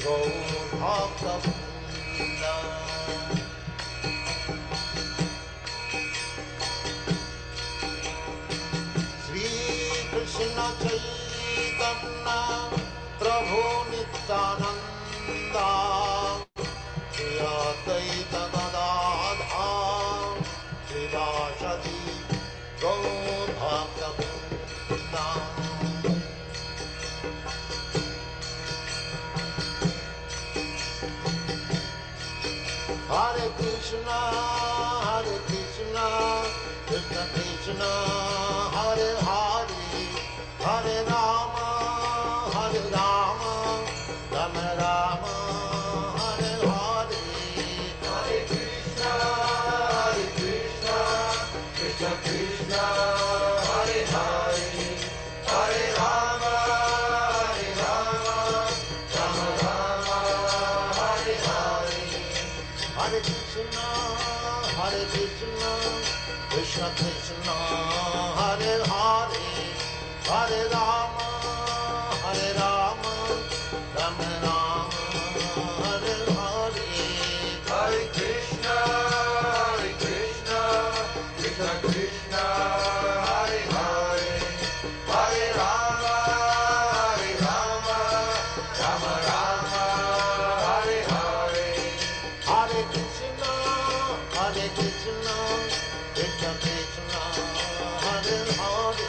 Gaurahari. Shri Krishna Chaitanya Prabhu Nityananda Shri Advaita Gadadhara Srivasadi Gaurabhakta. Hare Krishna, Krishna Krishna, Hare Hare, Hare Rama, Rama Rama, Hare Hare. Hare Krishna, Krishna Krishna, Hare Hare, Hare Rama, Rama Rama, Hare Hare. Hare Krishna, Krishna Krishna, Hare Hare, Hare Rama, Rama Rama, Hare Hare. Hare Krishna, Krishna Krishna, Hare Hare, Hare Rama, Rama Rama, Hare Hare. Hare Krishna, Krishna Krishna, Hare Hare,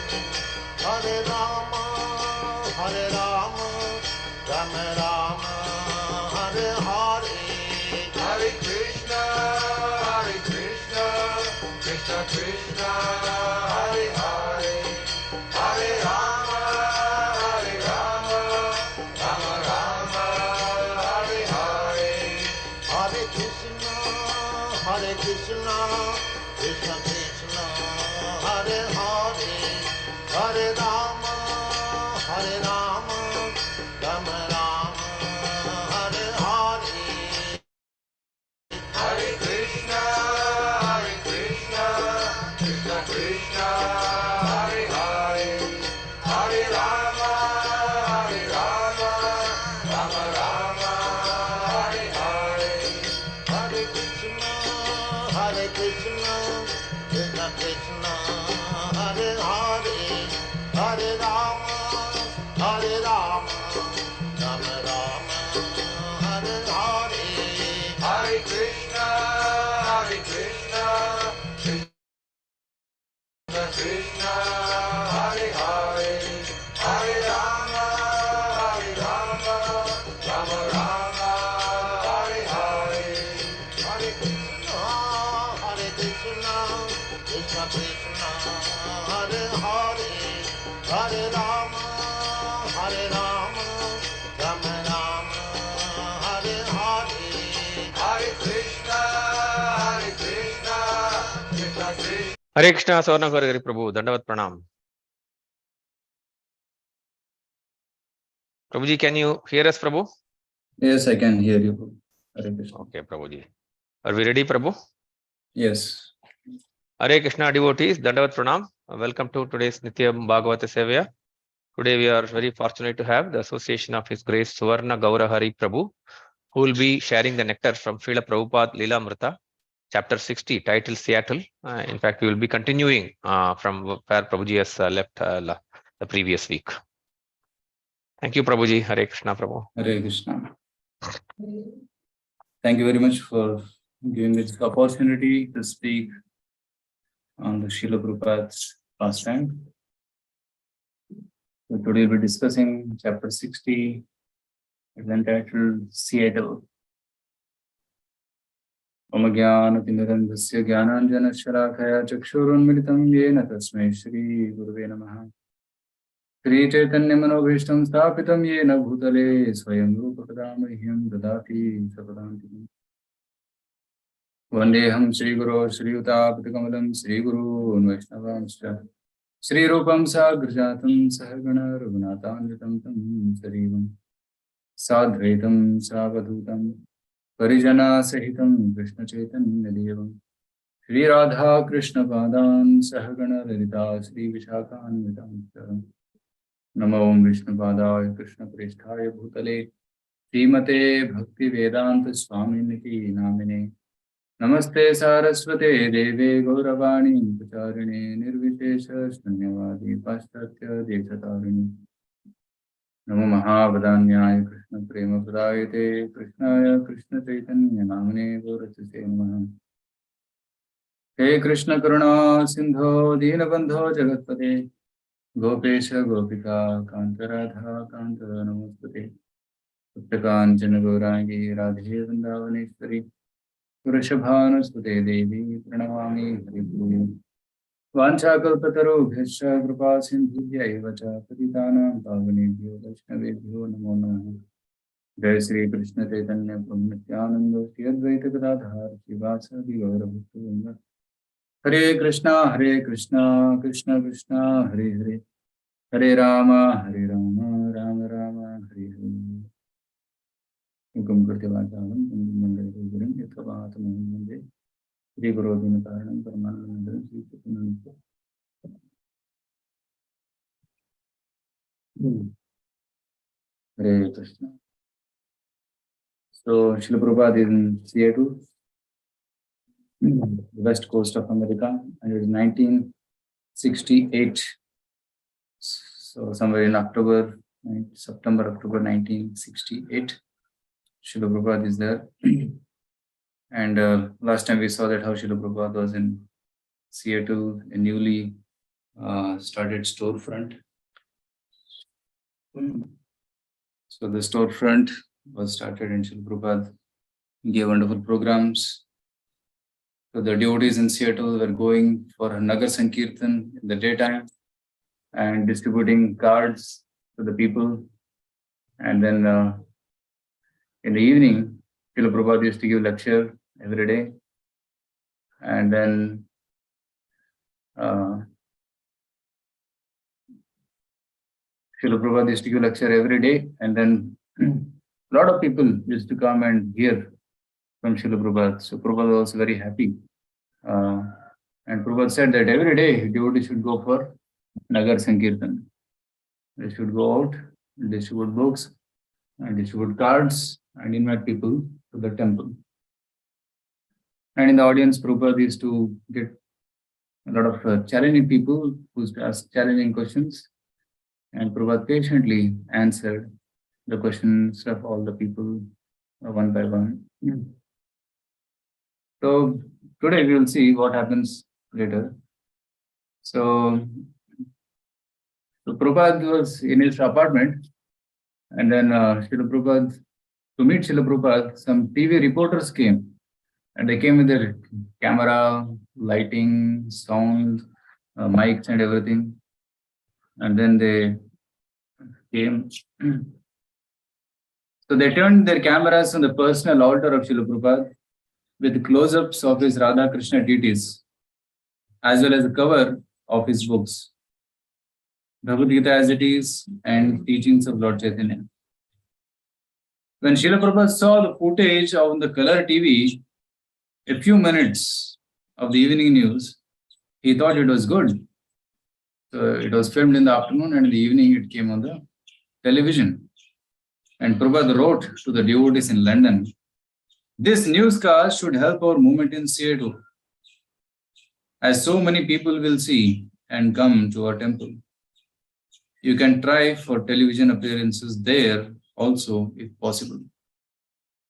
Hare Rama, Rama Rama, Hare Hare. Hare Krishna, Krishna Krishna, Hare Hare, Hare Rama, Rama Rama, Hare Hare. Hare Krishna, Krishna Krishna, Hare Hare, Hare Rama, Rama Rama, Hare Hare. Hare Krishna, Krishna Krishna, Hare Hare, Hare Rama, Rama Rama, Hare Hare. Hare Krishna, Krishna Krishna, Hare Hare, Hare Rama, Rama Rama, Hare Hare. Hare Krishna, Krishna Krishna, Hare Hare, Hare Rama, Rama Rama, Hare Hare. Hare Krishna, Krishna Krishna, Hare Hare, Hare Rama, Rama Rama, Hare Hare. Hare Krishna, Krishna Krishna. Hare Krishna, Suvarna Gaurahari Prabhu, Dandavat Pranam. Prabhuji, can you hear us, Prabhu? Yes, I can hear you. Hare Krishna. Okay, Prabhuji. Are we ready, Prabhu? Yes. Hare Krishna devotees, Dandavat Pranam. Welcome to today's Nityam Bhagavata Sevaya. Today we are very fortunate to have the association of His Grace Suvarna Gaurahari Prabhu, who will be sharing the nectar from Srila Prabhupada Lilamrtha, chapter 60, titled Seattle. In fact, we will be continuing from where Prabhuji has left the previous week. Thank you, Prabhuji. Hare Krishna, Prabhu. Hare Krishna. Thank you very much for giving this opportunity to speak on the Srila Prabhupada's pastime. So today we'll be discussing chapter 60, it's entitled Seattle. Om Jnana Tindarandasya Jnananjana Shalakaya Chakshurunmilitam Yena Tasmai Shri Guruve Namaha. Shri Chaitanya Manobhishtam Sthapitam Yena Bhutale Swayam Rupa Kadamahyam Dadati Sapadanti. Vandeham Shri Guru Shri Utapatikamalam Shri Guru Vaishnavamscha Shri Rupam Sagrajatam Sahagana Raghunatanjatam Tam Sarivam Sadvaitam Savadhutam Parijana Sahitam Krishna Chaitanya Devam Shri Radha Krishna Padan Sahagana Lalita Shri Vishakhan Vitam Namo Vishnu Padaya Krishna Pristhaya Bhutale Srimate Bhakti Vedanta Swaminiti Namine. Namaste Saraswate Deve Gauravani Pacharine Nirvitesha Shanyavadi Paschatya Desatarini. Namo Mahavadanyaya Krishna Prema Pradayate Krishnaya Krishna Chaitanya Namane Gaurachise Namaha. He Krishna Karuna Sindho Dinabandho Jagatpate Gopesha Gopika Kanta Radha Kanta Namaste Uttakanchana Gaurangi Radhe Vrindavaneshwari Vrishabhanusute Devi Pranamami Haripurim Vanchakalpatarubhyascha Kripa Sindhubhya eva cha Patitanam Pavanebhyo Vaishnavebhyo Namo Namaha. Jai Sri Krishna Chaitanya Prabhu Nityananda Shri Advaita Gadadhar Shivasadi Gaura Bhaktivinoda. Hare Krishna Krishna Krishna Hare Hare Hare Rama Rama Rama Hare Hare. Ukam Kriti Vachalam Mandali Gurum Yathavātamam Mande Shri Gurodina Karanam Paramanandam Shri Chaitanya. Hare Krishna. So Srila Prabhupada is in Seattle, the west coast of America, and it is 1968. So somewhere in September, October 1968, Srila Prabhupada is there. And last time we saw that how Srila Prabhupada was in Seattle, a newly started storefront. So the storefront was started and Srila Prabhupada gave wonderful programs. So the devotees in Seattle were going for Nagar Sankirtan in the daytime and distributing cards to the people. And then in the evening, Srila Prabhupada used to give lecture every day. And then Srila Prabhupada used to give lecture every day. And then a lot of people used to come and hear from Srila Prabhupada. So Prabhupada was very happy. And Prabhupada said that every day devotees should go for Nagar Sankirtan. They should go out, distribute books, and distribute cards, and invite people to the temple. And in the audience, Prabhupada used to get a lot of challenging people who used to ask challenging questions. And Prabhupada patiently answered the questions of all the people one by one. So today we will see what happens later. So Prabhupada was in his apartment, and then Srila Prabhupada, to meet Srila Prabhupada, some TV reporters came, and they came with their camera, lighting, sound, mics and everything. And then they came. So they turned their cameras on the personal altar of Srila Prabhupada with close-ups of his Radha Krishna deities, as well as the cover of his books, Bhagavad Gita as it is, and teachings of Lord Chaitanya. When Srila Prabhupada saw the footage on the color TV, a few minutes of the evening news, he thought it was good. So it was filmed in the afternoon, and in the evening it came on the television. And Prabhupada wrote to the devotees in London, "This newscast should help our movement in Seattle, as so many people will see and come to our temple. You can try for television appearances there also, if possible."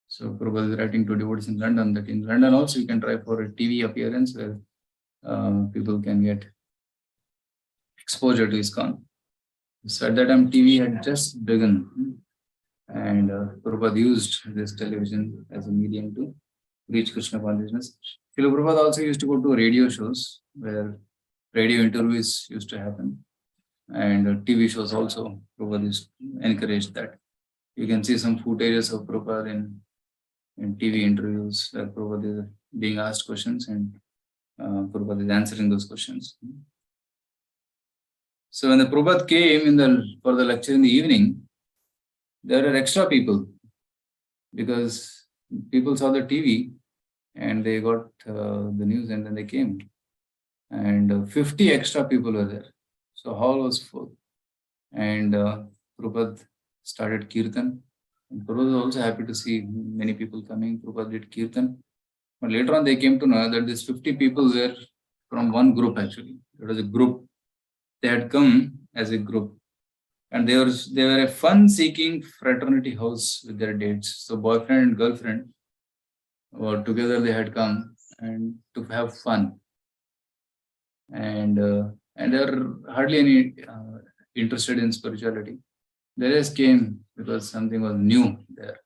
So Prabhupada is writing to devotees in London that in London also you can try for a TV appearance where people can get exposure to ISKCON. So at that time TV had just begun, and Prabhupada used this television as a medium to reach Krishna consciousness. Srila Prabhupada also used to go to radio shows where radio interviews used to happen, and TV shows also. Prabhupada used to encourage that. You can see some footages of Prabhupada in TV interviews where Prabhupada is being asked questions and Prabhupada is answering those questions. So when the Prabhupada came for the lecture in the evening, there were extra people because people saw the TV and they got the news and then they came. And 50 extra people were there. So hall was full. And Prabhupada started Kirtan And Prabhupada was also happy to see many people coming. Prabhupada did Kirtan. But later on, they came to know that these 50 people were from one group actually. It was a group. They had come as a group. And they were a fun-seeking fraternity house with their dates. So boyfriend and girlfriend were together. They had come and to have fun. And they were hardly any interested in spirituality. They just came because something was new there.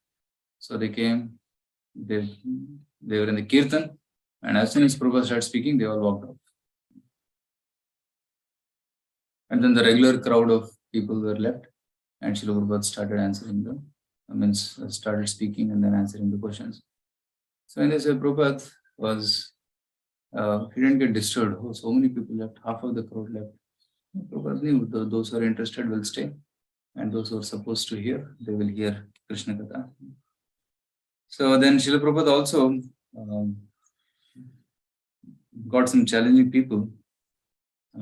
So they came. They were in the Kirtan. And as soon as Prabhupada started speaking, they all walked off. And then the regular crowd of people were left, and Srila Prabhupada started answering started speaking and then answering the questions. So in this way, Prabhupada was, he didn't get disturbed. Oh, so many people left, half of the crowd left. Prabhupada knew those who are interested will stay, and those who are supposed to hear, they will hear Krishna Katha. So then Srila Prabhupada also got some challenging people.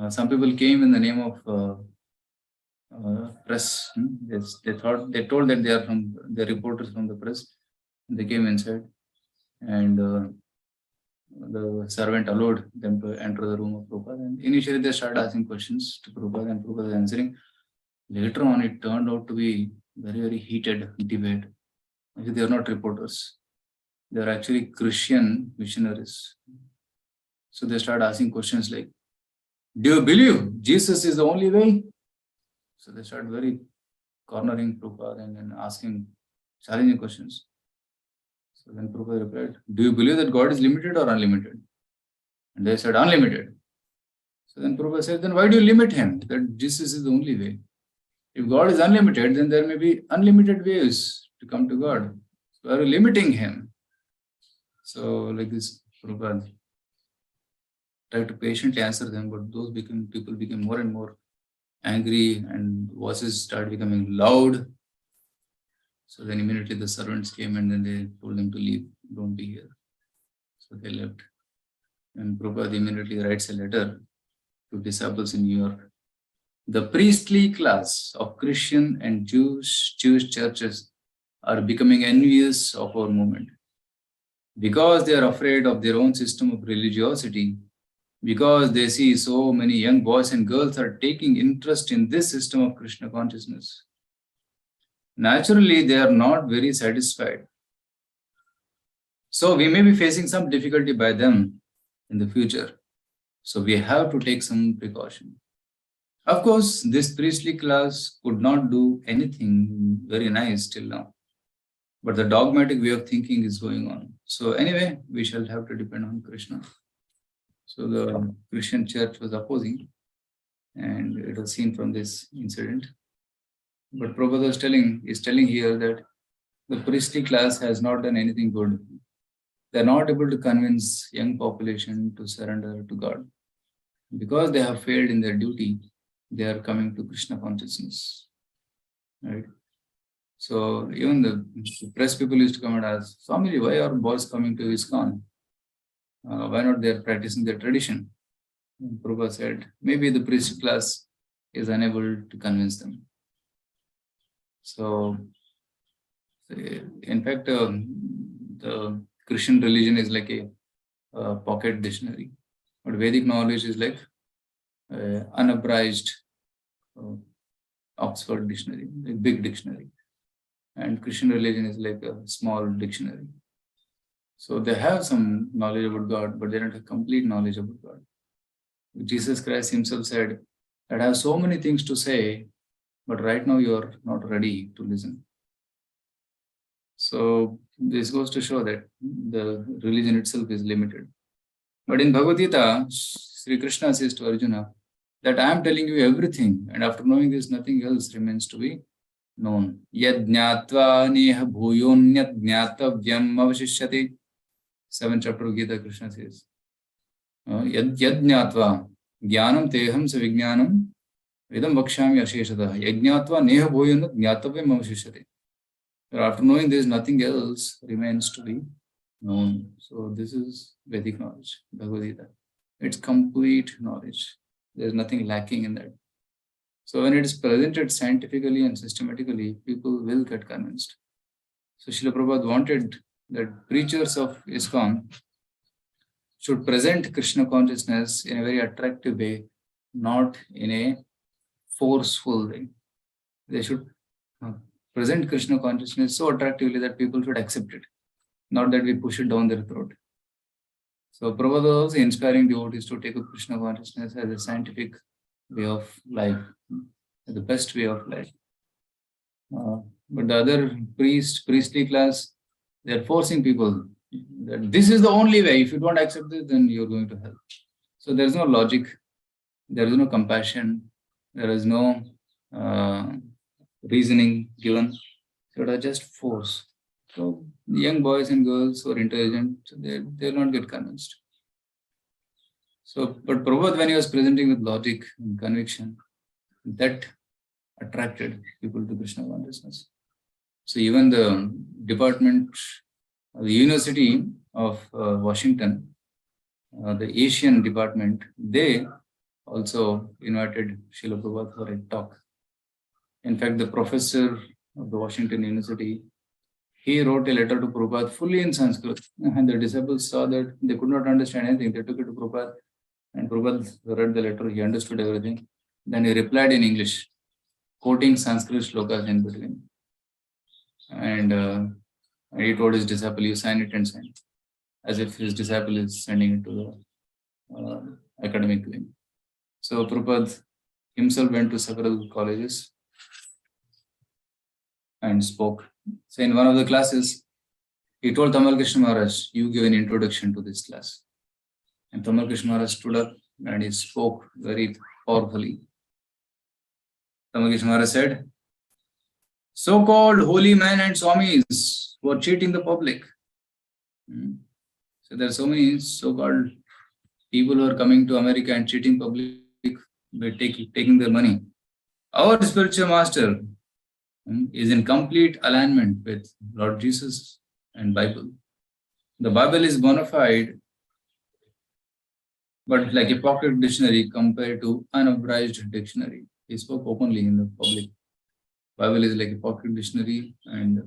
Some people came in the name of press. They told that they're reporters from the press. They came inside, and the servant allowed them to enter the room of Prabhupada. And initially they started asking questions to Prabhupada, and Prabhupada was answering. Later on, it turned out to be very, very heated debate. Actually, they are not reporters. They are actually Christian missionaries. So they started asking questions like, do you believe Jesus is the only way? So they started very cornering Prabhupada and then asking challenging questions. So then Prabhupada replied, do you believe that God is limited or unlimited? And they said, unlimited. So then Prabhupada said, then why do you limit him? That Jesus is the only way. If God is unlimited, then there may be unlimited ways to come to God. So are you limiting him? So like this, Prabhupada tried to patiently answer them, but those people became more and more angry, and voices started becoming loud. So then immediately the servants came, and then they told them to leave, don't be here. So they left. And Prabhupada immediately writes a letter to disciples in New York. The priestly class of Christian and Jewish churches are becoming envious of our movement. Because they are afraid of their own system of religiosity, because they see so many young boys and girls are taking interest in this system of Krishna consciousness. Naturally, they are not very satisfied. So we may be facing some difficulty by them in the future. So we have to take some precaution. Of course, this priestly class could not do anything very nice till now. But the dogmatic way of thinking is going on. So anyway, we shall have to depend on Krishna. So the Christian church was opposing, and it was seen from this incident. But Prabhupada is telling here that the priestly class has not done anything good. They are not able to convince young population to surrender to God. Because they have failed in their duty, they are coming to Krishna consciousness. Right? So even the press people used to come and ask, Swamiji, why are boys coming to ISKCON? Why not they are practicing their tradition? And Prabhupada said, maybe the priest class is unable to convince them. So, in fact, the Christian religion is like a pocket dictionary, but Vedic knowledge is like unabridged Oxford dictionary, a big dictionary. And Christian religion is like a small dictionary. So they have some knowledge about God, but they don't have complete knowledge about God. Jesus Christ himself said that I have so many things to say, but right now you are not ready to listen. So this goes to show that the religion itself is limited. But in Bhagavad Gita, Sri Krishna says to Arjuna that I am telling you everything, and after knowing this, nothing else remains to be known. Yad jnatva neha bhuyonyat jnatavyam avashishyati. 7th chapter of Gita, Krishna says, Yad jnatva jnanam teham savijnanam idam vakshami asheshata. Yad jnatva neha bhuyonyat jnatavyam avashishyati. After knowing this, nothing else remains to be known. So this is Vedic knowledge, Bhagavad Gita. It's complete knowledge. There's nothing lacking in that. So when it is presented scientifically and systematically, people will get convinced. So Srila Prabhupada wanted that preachers of ISKCON should present Krishna consciousness in a very attractive way, not in a forceful way. They should present Krishna consciousness so attractively that people should accept it, not that we push it down their throat. So Prabhupada was inspiring devotees to take up Krishna consciousness as a scientific way of life, the best way of life. But the other priestly class, they are forcing people that this is the only way. If you don't accept this, then you're going to hell. So there is no logic, there is no compassion, there is no reasoning given. So it is just force. So young boys and girls who are intelligent, they'll not get convinced. So, but Prabhupada, when he was presenting with logic and conviction, that attracted people to Krishna consciousness. So even the department, the University of Washington, the Asian department, they also invited Srila Prabhupada for a talk. In fact, the professor of the Washington University, he wrote a letter to Prabhupada fully in Sanskrit, and the disciples saw that they could not understand anything. They took it to Prabhupada, and Prabhupada read the letter, he understood everything. Then he replied in English, quoting Sanskrit shlokas in between. And he told his disciple, you sign it and sign it, as if his disciple is sending it to the academic wing. So Prabhupada himself went to several colleges and spoke. So in one of the classes, he told Tamal Krishna Maharaj, you give an introduction to this class. And Tamal Krishna Maharaj stood up and he spoke very powerfully. Tamal Krishna Maharaj said, so-called holy men and swamis who are cheating the public. So there are so many so-called people who are coming to America and cheating public by taking their money. Our spiritual master is in complete alignment with Lord Jesus and Bible. The Bible is bona fide, but like a pocket dictionary compared to unabridged dictionary. He spoke openly in the public. Bible is like a pocket dictionary and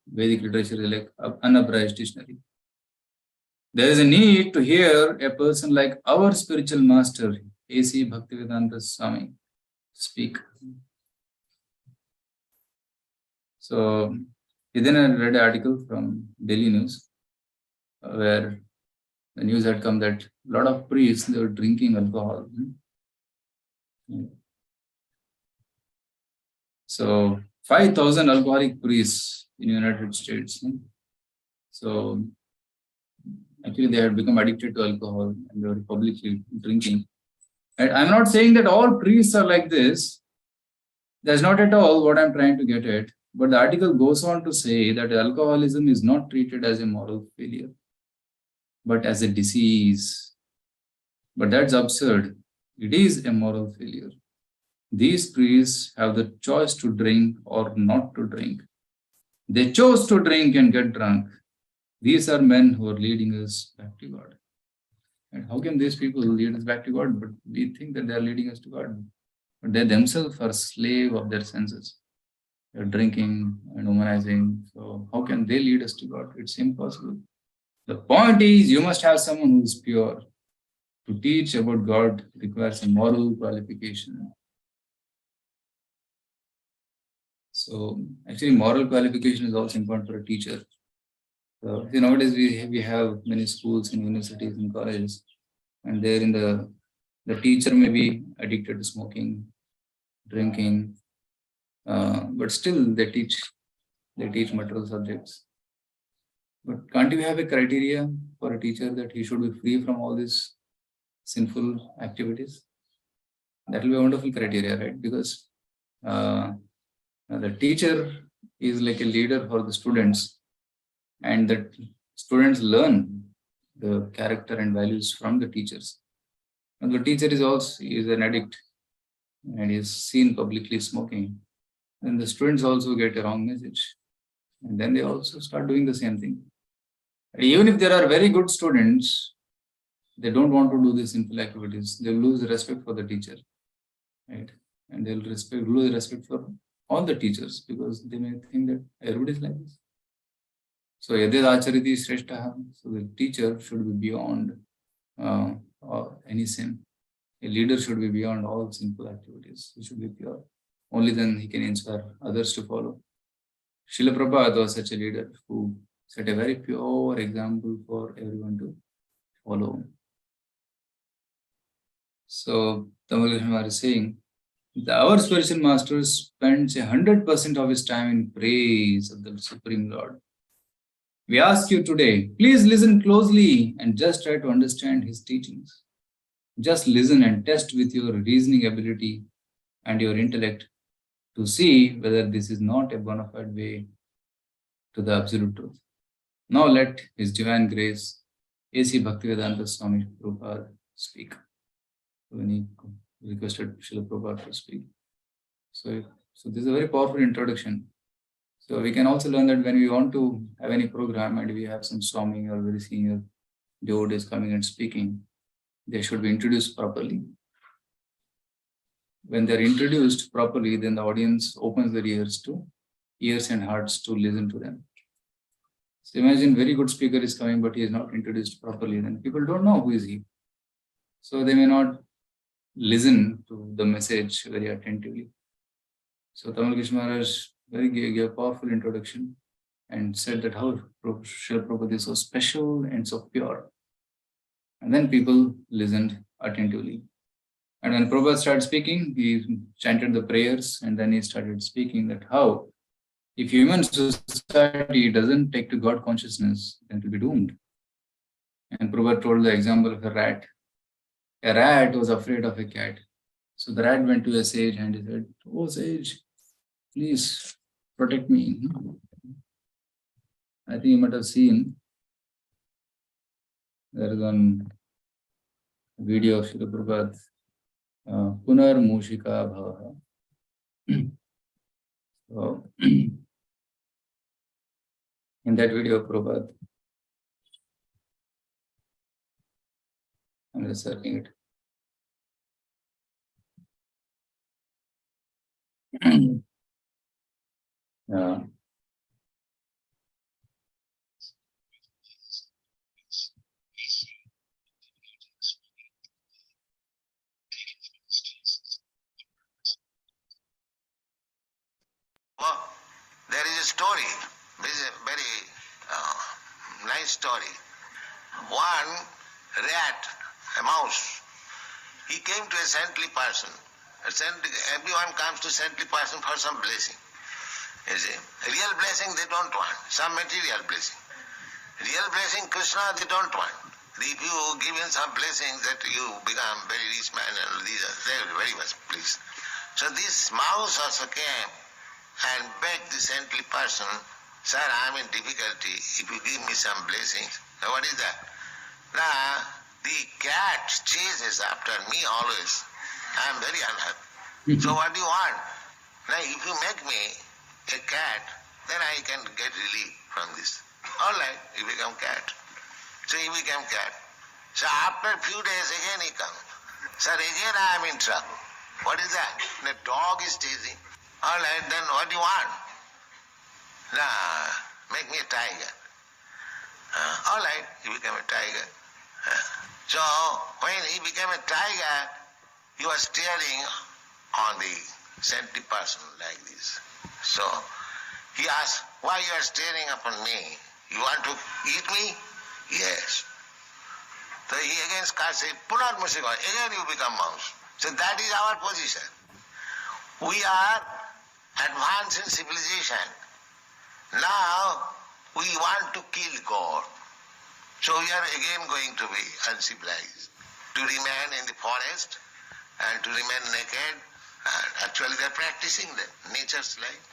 Vedic literature is like an unabridged dictionary. There is a need to hear a person like our spiritual master, A.C. Bhaktivedanta Swami, speak. So then I read an article from Daily News where the news had come that a lot of priests, they were drinking alcohol. So 5,000 alcoholic priests in the United States. So actually they had become addicted to alcohol and they were publicly drinking. And I'm not saying that all priests are like this. That's not at all what I'm trying to get at. But the article goes on to say that alcoholism is not treated as a moral failure, but as a disease. But that's absurd. It is a moral failure. These priests have the choice to drink or not to drink. They chose to drink and get drunk. These are men who are leading us back to God. And how can these people lead us back to God? But we think that they are leading us to God. But they themselves are slave of their senses. They're drinking and womanizing. So how can they lead us to God? It's impossible. The point is, you must have someone who is pure. To teach about God requires a moral qualification. So actually, moral qualification is also important for a teacher. So nowadays we have many schools and universities and colleges, and there in the teacher may be addicted to smoking, drinking, but still they teach material subjects. But can't you have a criteria for a teacher that he should be free from all these sinful activities? That will be a wonderful criteria, right? Because the teacher is like a leader for the students, and the students learn the character and values from the teachers. And the teacher is an addict and is seen publicly smoking. Then the students also get a wrong message, and then they also start doing the same thing. Even if there are very good students, they don't want to do these sinful activities. They lose respect for the teacher, right? And they'll lose respect for all the teachers because they may think that everybody is like this. So Yadyad Achariti Shreshtaha. So the teacher should be beyond any sin. A leader should be beyond all sinful activities. He should be pure. Only then he can inspire others to follow. Srila Prabhupada was such a leader who set a very pure example for everyone to follow. So Tamal Maharaj is saying, our spiritual master spends 100% of his time in praise of the Supreme Lord. We ask you today, please listen closely and just try to understand his teachings. Just listen and test with your reasoning ability and your intellect to see whether this is not a bona fide way to the absolute truth. Now let His Divine Grace, A.C. Bhaktivedanta Swami Prabhupada, speak. When he requested Srila Prabhupada to speak. So this is a very powerful introduction. So we can also learn that when we want to have any program and we have some Swami or very senior devotees coming and speaking, they should be introduced properly. When they're introduced properly, then the audience opens their ears and hearts to listen to them. So imagine very good speaker is coming, but he is not introduced properly. Then people don't know who is he. So they may not listen to the message very attentively. So Tamal Krishna Maharaj gave a powerful introduction and said that how Srila Prabhupada is so special and so pure. And then people listened attentively. And when Prabhupada started speaking, he chanted the prayers and then he started speaking that how if human society doesn't take to God consciousness, then it will be doomed. And Prabhupada told the example of a rat. A rat was afraid of a cat. So the rat went to a sage and he said, "Oh sage, please protect me." I think you might have seen, there is one video of Srila Prabhupada, Punar Mushika Bhavaha. So, in that video, Prabhupada, I'm just searching it. Yeah. Well, there is a story, very nice story. One rat, a mouse, he came to a saintly person. Everyone comes to saintly person for some blessing. You see, real blessing they don't want, some material blessing. Real blessing, Krishna, they don't want. If you give him some blessing that you become very rich man and these are, they are very much pleased. So this mouse also came and begged the saintly person, "Sir, I am in difficulty. If you give me some blessings." Now what is that? Now, the cat chases after me always. I am very unhappy. So what do you want? Now if you make me a cat, then I can get relief from this. All right, you become cat. So he became cat. So after a few days again he comes. "Sir, again I am in trouble." What is that? The dog is chasing. All right, then what do you want? Nah, make me a tiger. All right, he became a tiger. So when he became a tiger, he was staring on the saintly person like this. So he asked, "Why you are staring upon me? You want to eat me?" "Yes." So he again said, "Punar Musika," again you become mouse. So that is our position. We are advanced in civilization. Now we want to kill God. So we are again going to be uncivilized, to remain in the forest and to remain naked. Actually they are practicing the nature's life.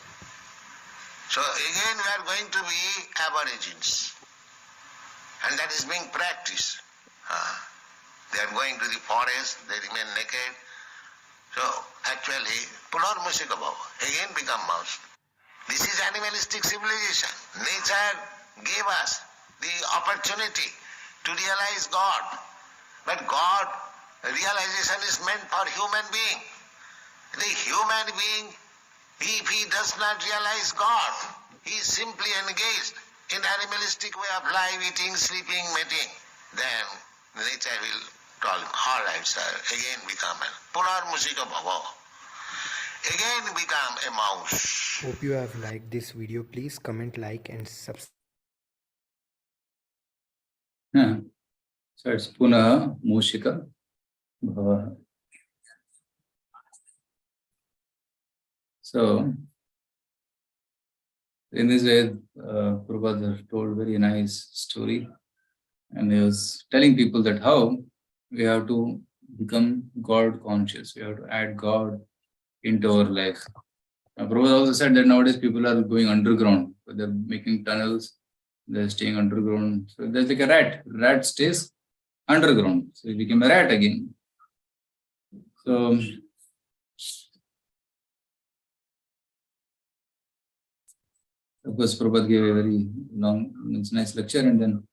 So again we are going to be aborigines. And that is being practiced. They are going to the forest, they remain naked. So actually, Punar Musika Bhava, again become mouse. This is animalistic civilization. Nature gave us the opportunity to realize God. But God, realization is meant for human being. The human being, if he does not realize God, he is simply engaged in animalistic way of life, eating, sleeping, mating, then nature will tell him, all right, sir, again become a Punar Musika Bhava. Again become a mouse. Hope you have liked this video. Please comment, like and subscribe. Yeah. So it's Puna Mushika Bhava. So in this way, Prabhupada told very nice story, and he was telling people that how we have to become God conscious. We have to add God into our life. Prabhupada also said that nowadays people are going underground. So they're making tunnels, they're staying underground. So there's like a rat. Rat stays underground. So he became a rat again. So of course, Prabhupada gave a very long, nice lecture, and then.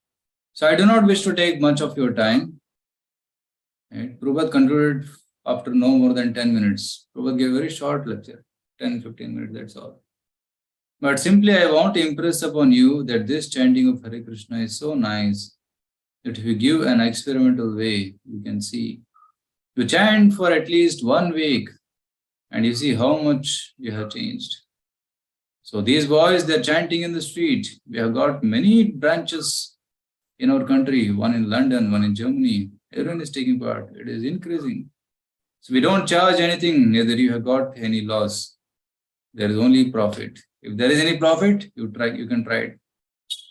So I do not wish to take much of your time. Right? Prabhupada concluded after no more than 10 minutes. Prabhupada gave a very short lecture, 10-15 minutes, that's all. But simply I want to impress upon you that this chanting of Hare Krishna is so nice that if you give an experimental way, you can see. You chant for at least 1 week and you see how much you have changed. So these boys, they're chanting in the street. We have got many branches in our country, one in London, one in Germany. Everyone is taking part. It is increasing. So we don't charge anything, neither you have got any loss. There is only profit. If there is any profit, you can try it.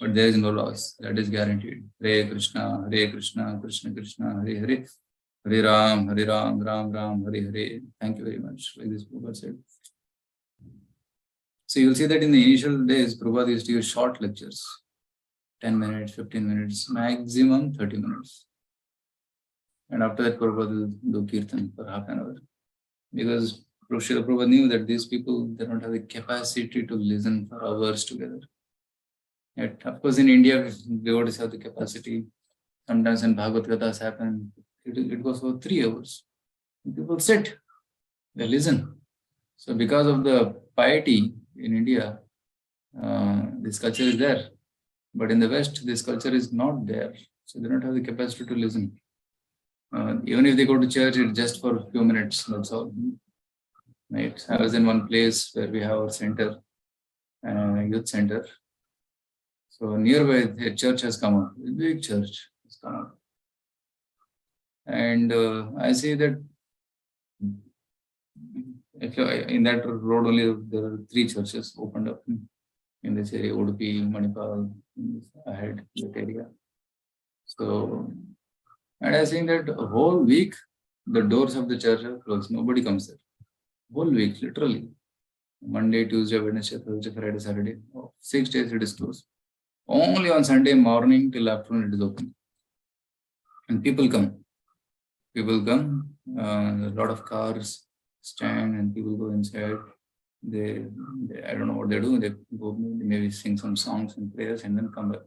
But there is no loss. That is guaranteed. Hare Krishna, Krishna Krishna, Hare Hare. Hare Ram, Ram Ram, Hare Hare. Thank you very much. Like this Prabhupada said. So you'll see that in the initial days, Prabhupada used to give short lectures. 10 minutes, 15 minutes, maximum 30 minutes. And after that, Prabhupada will do kirtan for half an hour. Because Srila Prabhupada knew that these people, they don't have the capacity to listen for hours together. Yet, of course, in India, we always have the capacity. Sometimes when Bhagavatas happen, it goes for 3 hours. People sit, they listen. So because of the piety in India, this culture is there. But in the West, this culture is not there. So they don't have the capacity to listen. Even if they go to church, it's just for a few minutes, that's all. Right? I was in one place where we have our center, youth center. So nearby, a church has come up, a big church has come up. And I see that in that road only, there are 3 churches opened up in this area, Udupi, Manipal, ahead that area. So, and I think that a whole week, the doors of the church are closed. Nobody comes there. Whole week, literally. Monday, Tuesday, Wednesday, Thursday, Friday, Saturday. 6 days it is closed. Only on Sunday morning till afternoon it is open. And people come. People come. A lot of cars stand and people go inside. They I don't know what they do. They go maybe sing some songs and prayers and then come back.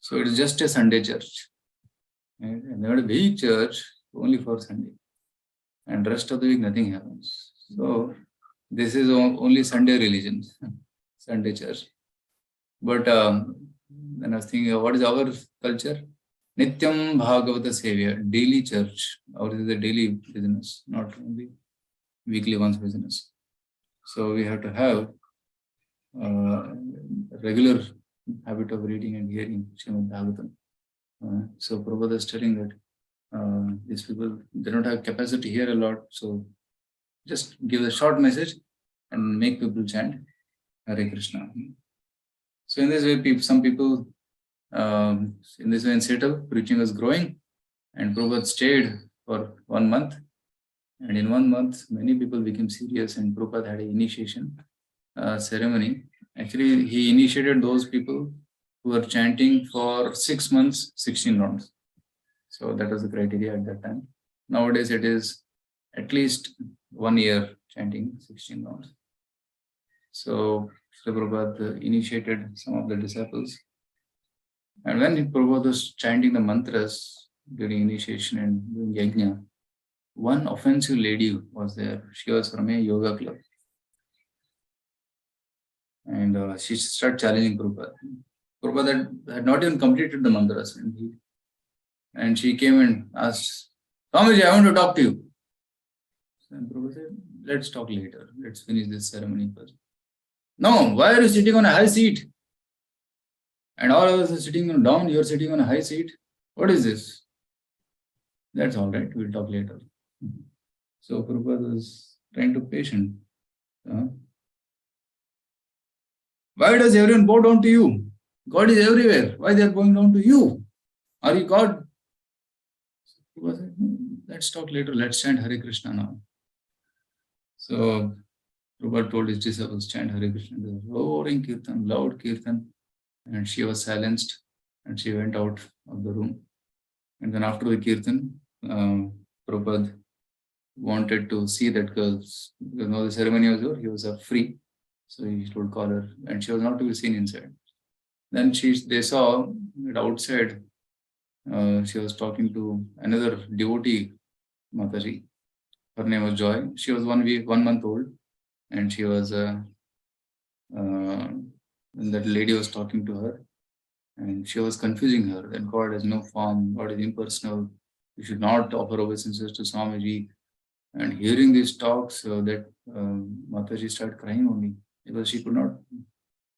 So it is just a Sunday church. Right? And they have a big church only for Sunday. And rest of the week nothing happens. So this is only Sunday religion, Sunday church. But then I was thinking, what is our culture? Nityam Bhagavata Sevaya, daily church. Ours is a daily business, not only weekly once business. So we have to have regular habit of reading and hearing Srimad Bhagavatam. So Prabhupada is telling that these people, they don't have capacity to hear a lot. So just give a short message and make people chant Hare Krishna. So in this way, some people, in this way in Seattle, preaching was growing, and Prabhupada stayed for 1 month. And in 1 month, many people became serious, and Prabhupada had an initiation ceremony. Actually, he initiated those people who were chanting for 6 months, 16 rounds. So that was the criteria at that time. Nowadays, it is at least 1 year chanting 16 rounds. So Prabhupada initiated some of the disciples. And when Prabhupada was chanting the mantras during initiation and doing yajna, one offensive lady was there. She was from a yoga club. And she started challenging Prabhupada. Prabhupada had not even completed the mantras. And she came and asked, Swamiji, I want to talk to you. And Prabhupada said, let's talk later. Let's finish this ceremony first. No, why are you sitting on a high seat? And all of us are sitting down, you're sitting on a high seat. What is this? That's all right, we'll talk later. So Prabhupada was trying to patient. Why does everyone bow down to you? God is everywhere. Why they are bowing down to you? Are you God? Prabhupada said, let's talk later. Let's chant Hare Krishna now. So Prabhupada told his disciples, chant Hare Krishna. There was roaring kirtan, loud kirtan. And she was silenced and she went out of the room. And then after the kirtan, Prabhupada wanted to see that girl. The ceremony was over, he was free. So he would call her and she was not to be seen inside. Then they saw that outside, she was talking to another devotee, Mataji. Her name was Joy. She was 1 month old. And she was, and that lady was talking to her. And she was confusing her that God has no form, God is impersonal. You should not offer obeisances to Swamiji. And hearing these talks, that Mataji started crying only because she could not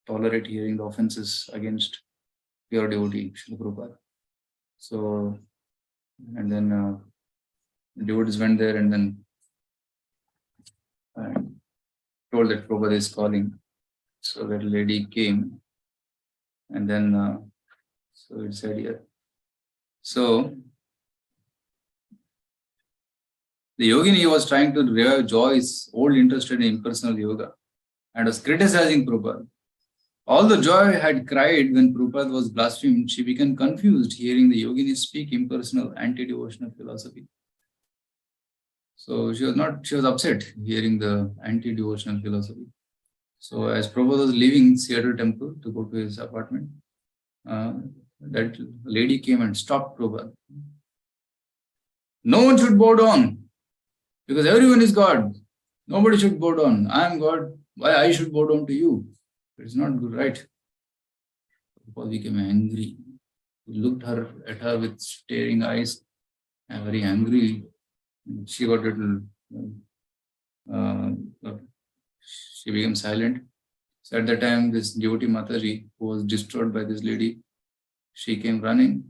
tolerate hearing the offenses against pure devotee, Srila Prabhupada. So, and then devotees went there and then told that Prabhupada is calling. So that lady came and then, so it said here. So, the yogini was trying to revive Joy's old interest in impersonal yoga and was criticizing Prabhupada. Although Joy had cried when Prabhupada was blasphemed, she became confused hearing the yogini speak impersonal anti-devotional philosophy. So she was upset hearing the anti-devotional philosophy. So as Prabhupada was leaving Seattle temple to go to his apartment, that lady came and stopped Prabhupada. No one should bow down because everyone is God. Nobody should bow down. I am God. Why I should bow down to you? It's not good, right? Prabhupada became angry. He looked at her with staring eyes and very angry. She got a little, she became silent. So at that time, this devotee Mataji, who was disturbed by this lady, she came running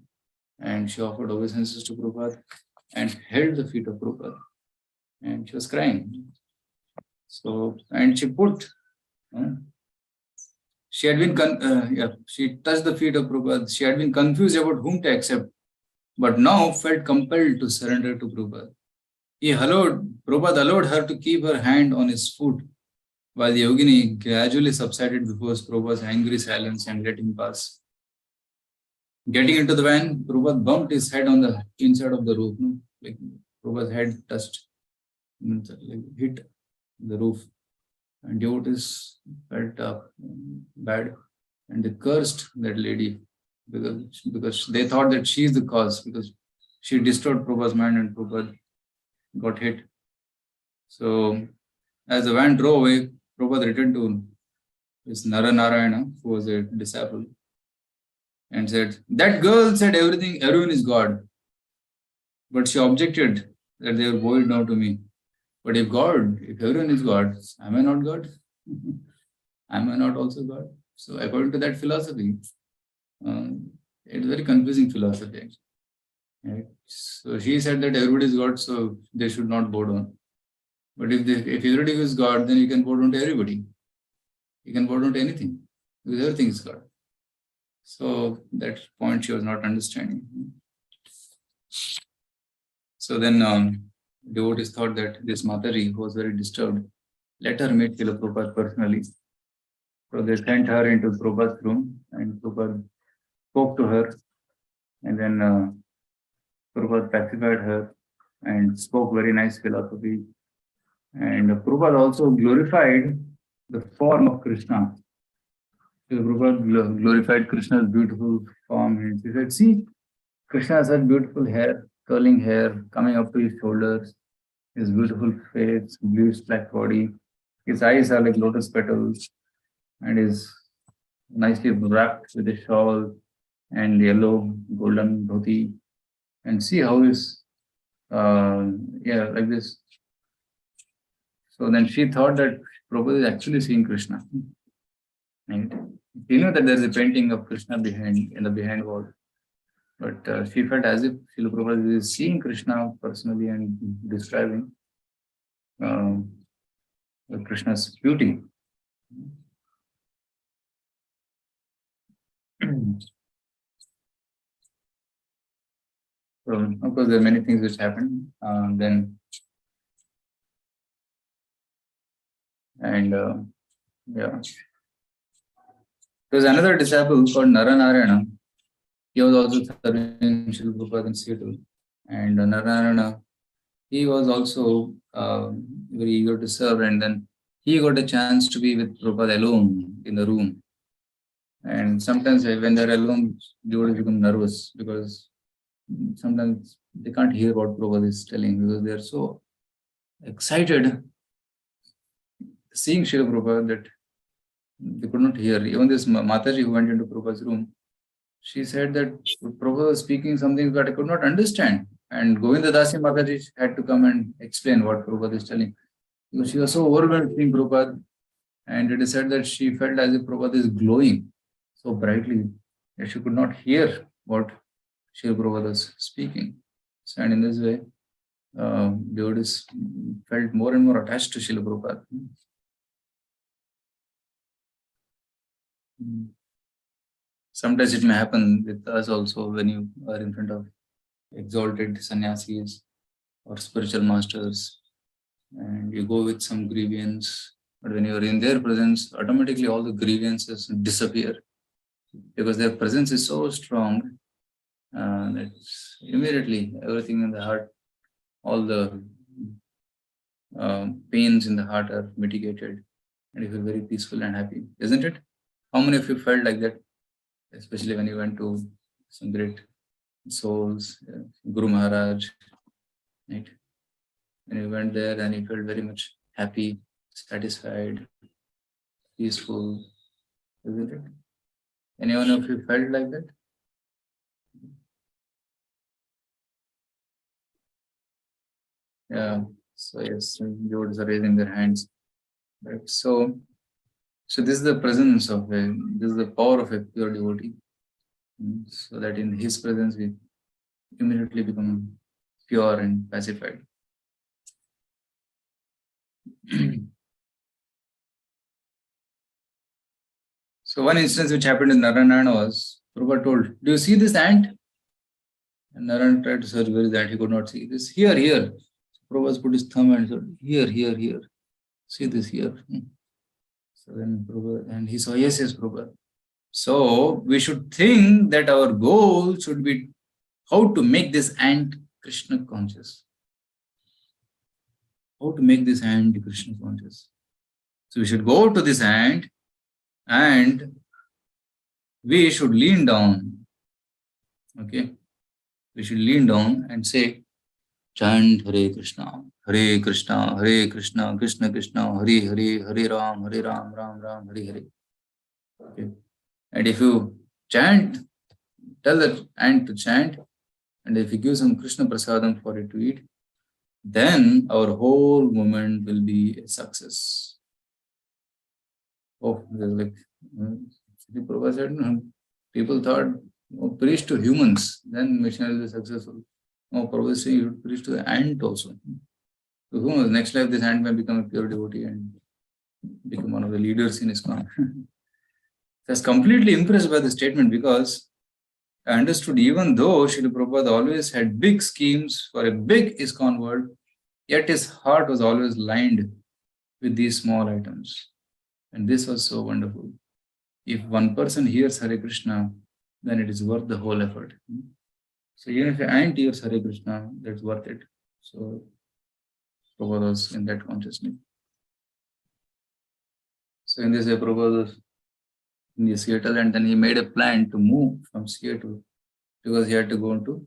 and she offered obeisances to Prabhupada and held the feet of Prabhupada. And she was crying. So, and she put, she had been, she touched the feet of Prabhupada. She had been confused about whom to accept, but now felt compelled to surrender to Prabhupada. Prabhupada allowed her to keep her hand on his foot, while the yogini gradually subsided before Prabhupada's angry silence and let him pass. Getting into the van, Prabhupada bumped his head on the inside of the roof. Like Prabhupada's head touched, hit the roof. And devotees felt bad and they cursed that lady because they thought that she is the cause because she disturbed Prabhupada's mind and Prabhupada got hit. So as the van drove away, Prabhupada returned to his Narayana, who was a disciple, and said, that girl said everyone is God. But she objected that they were bowing down to me. But if everyone is God, am I not God? Am I not also God? So according to that philosophy, it's a very confusing philosophy. Right? So she said that everybody is God, so they should not bow down. But if everybody is God, then you can bow down to everybody. You can bow down to anything, because everything is God. So that point she was not understanding. So then devotees thought that this Mataji, who was very disturbed, let her meet Srila Prabhupada personally. So they sent her into Prabhupada's room and Prabhupada spoke to her, and then Prabhupada pacified her and spoke very nice philosophy. And Prabhupada also glorified the form of Krishna. So Prabhupada glorified Krishna's beautiful form. And he said, see, Krishna has such beautiful hair, curling hair, coming up to his shoulders, his beautiful face, bleached black body. His eyes are like lotus petals, and his nicely wrapped with a shawl and yellow golden dhoti, and see how is like this. So then she thought that Prabhupada is actually seeing Krishna. And she knew that there's a painting of Krishna in the behind wall. But she felt as if Srila Prabhupada is seeing Krishna personally and describing Krishna's beauty. So, of course, there are many things which happen then. And yeah. There was another disciple called Naranarayana. He was also serving Srila Prabhupada in Seattle. And Naranarayana, he was also very eager to serve. And then he got a chance to be with Prabhupada alone in the room. And sometimes when they're alone, devotees become nervous because sometimes they can't hear what Prabhupada is telling because they're so excited seeing Srila Prabhupada that they could not hear. Even this Mataji who went into Prabhupada's room, she said that Prabhupada was speaking something that I could not understand. And Govinda Dasi Mataji had to come and explain what Prabhupada is telling. Because she was so overwhelmed seeing Prabhupada, and it is said that she felt as if Prabhupada is glowing so brightly that she could not hear what Srila Prabhupada was speaking. So, and in this way, devotees felt more and more attached to Srila Prabhupada. Sometimes it may happen with us also when you are in front of exalted sannyasis or spiritual masters and you go with some grievance, but when you are in their presence, automatically all the grievances disappear because their presence is so strong that immediately everything in the heart, all the pains in the heart are mitigated and you feel very peaceful and happy, isn't it? How many of you felt like that? Especially when you went to some great souls, Guru Maharaj, right? When you went there and you felt very much happy, satisfied, peaceful, isn't it? Anyone of you felt like that? Yeah. So yes, devotees are raising their hands. Right. So this is the presence of this is the power of a pure devotee. So that in his presence we immediately become pure and pacified. So one instance which happened in Narayana was, Prabhupada told, do you see this ant? And Narayana tried to search where is the ant, he could not see this. Here. So Prabhupada put his thumb and said, here. See this here. So then Prabhupada, and he saw, yes, Prabhupada. So we should think that our goal should be how to make this ant Krishna conscious. How to make this ant Krishna conscious. So we should go to this ant and we should lean down. Okay. We should lean down and say, chant Hare Krishna, Krishna, Krishna Krishna, Hare Ram, Ram Ram, Hare Hare. Okay. And if you chant, tell the ant to chant, and if you give some Krishna prasadam for it to eat, then our whole movement will be a success. Oh, like Prabhupada said, people thought, preach to humans, then mission will be successful. Oh, Prabhupada is saying you should preach to the ant also. So who knows, next life this ant may become a pure devotee and become one of the leaders in ISKCON. I was completely impressed by the statement because I understood even though Srila Prabhupada always had big schemes for a big ISKCON world, yet his heart was always lined with these small items. And this was so wonderful. If one person hears Hare Krishna, then it is worth the whole effort. So even if an ant hears Hare Krishna, that's worth it. So Prabhupada was in that consciousness. So in this way, Prabhupada was in Seattle, and then he made a plan to move from Seattle because he had to go into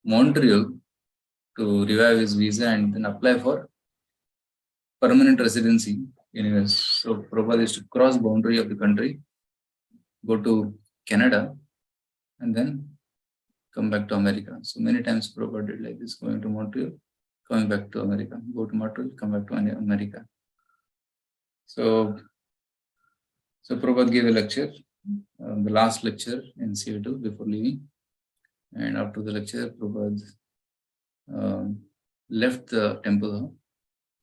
Montreal to revive his visa and then apply for permanent residency anyways, so Prabhupada is to cross boundary of the country, go to Canada, and then come back to America. So many times Prabhupada did like this, going to Montreal, coming back to America, go to Montreal, come back to America. So Prabhupada gave a lecture, the last lecture in Seattle before leaving. And after the lecture, Prabhupada left the temple hall,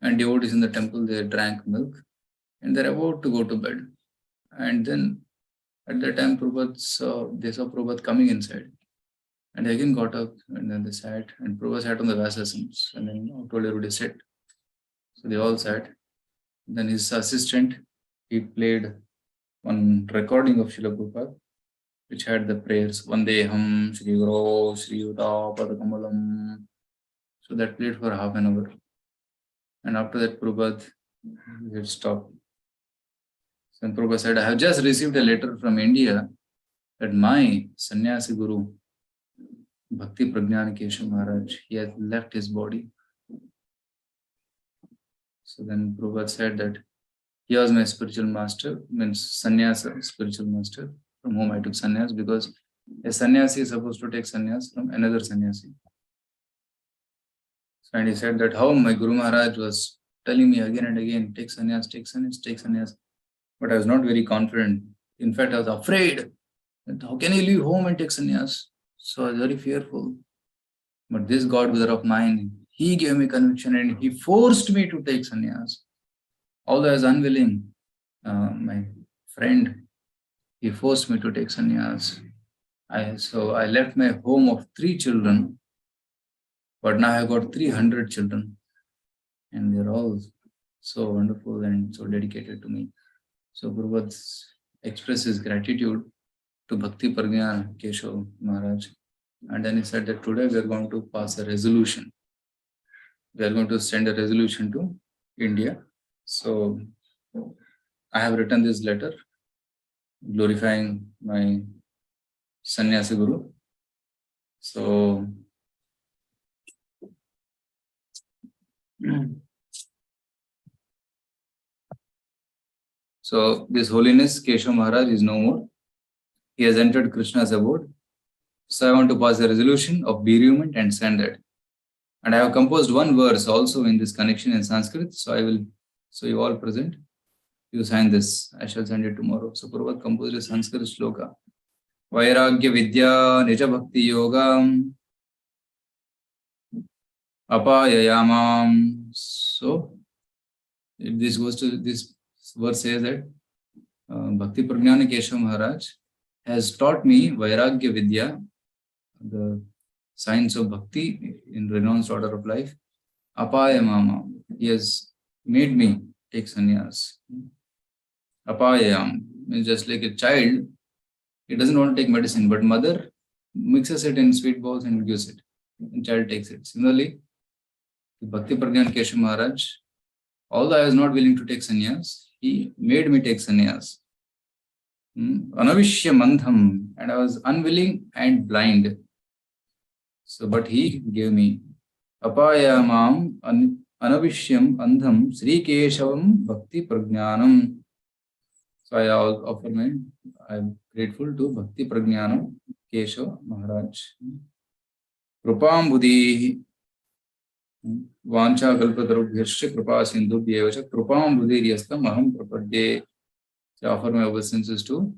and devotees in the temple, they drank milk, and they're about to go to bed. And then at that time, they saw Prabhupada coming inside. And they again got up, and then they sat, and Prabhupada sat on the Vyasasans, and then told everybody to sit. So they all sat. Then his assistant, he played one recording of Srila Prabhupada, which had the prayers, Vandeham, Shri Guru, Shri Yuta, Padakamalam. So that played for half an hour. And after that, Prabhupada had stopped. So Prabhupada said, I have just received a letter from India that my sannyasi guru, Bhakti Pragyana Keshav Maharaj, he has left his body. So then Prabhupada said that he was my spiritual master, means sannyasa, spiritual master, from whom I took sannyas, because a sannyasi is supposed to take sannyas from another sannyasi. So, and he said that how my Guru Maharaj was telling me again and again, take sannyas, take sannyas, take sannyas. But I was not very confident. In fact, I was afraid that how can he leave home and take sannyas? So I was very fearful. But this God-brother of mine, he gave me conviction and he forced me to take sannyas. Although I was unwilling, my friend, he forced me to take sannyas. So I left my home of 3 children, but now I got 300 children. And they're all so wonderful and so dedicated to me. So Prabhupada expresses gratitude to Bhakti Pragyana Keshav Maharaj. And then he said that today we are going to pass a resolution. We are going to send a resolution to India. So I have written this letter glorifying my sannyasi guru. So this holiness Keshav Maharaj is no more. He has entered Krishna's abode. So I want to pass a resolution of bereavement and send that. And I have composed one verse also in this connection in Sanskrit. So you all present, you sign this. I shall send it tomorrow. So Prabhupada composed a Sanskrit shloka. Vairagya Vidya Nija Bhakti Yogam Apayayamam. So this verse says that Bhakti Pragyana Keshav Maharaj has taught me Vairagya Vidya, the science of bhakti in renounced order of life. Apayamam. He has made me take sannyas. Apayam means just like a child, he doesn't want to take medicine, but mother mixes it in sweet balls and gives it. And child takes it. Similarly, Bhakti Pragyana Keshav Maharaj, although I was not willing to take sannyas, he made me take sannyas. Anavishya Mandham, and I was unwilling and blind. So, but he gave me Apayamam Anavishyam Andham Sri Keshavam Bhakti Pragnanam. So I'm grateful to Bhakti Pragnanam Keshav Maharaj. Krupam Buddhi Vancha Kalpatarubhyasya Krupa Sindhubhyevasha Krupam Buddhi Yastam Aham Prapadye. So I offer my obeisances to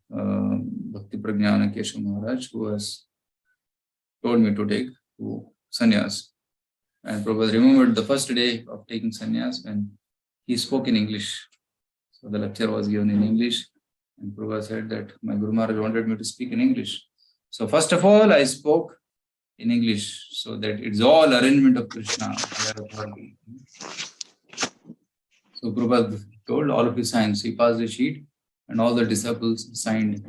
Bhakti Pragnana Keshav Maharaj, who has told me to take sannyas. And Prabhupada remembered the first day of taking sannyas when he spoke in English. So the lecture was given in English, and Prabhupada said that my Guru Maharaj wanted me to speak in English. So first of all, I spoke in English, so that it's all arrangement of Krishna. So Prabhupada told all of his signs. He passed the sheet, and all the disciples signed.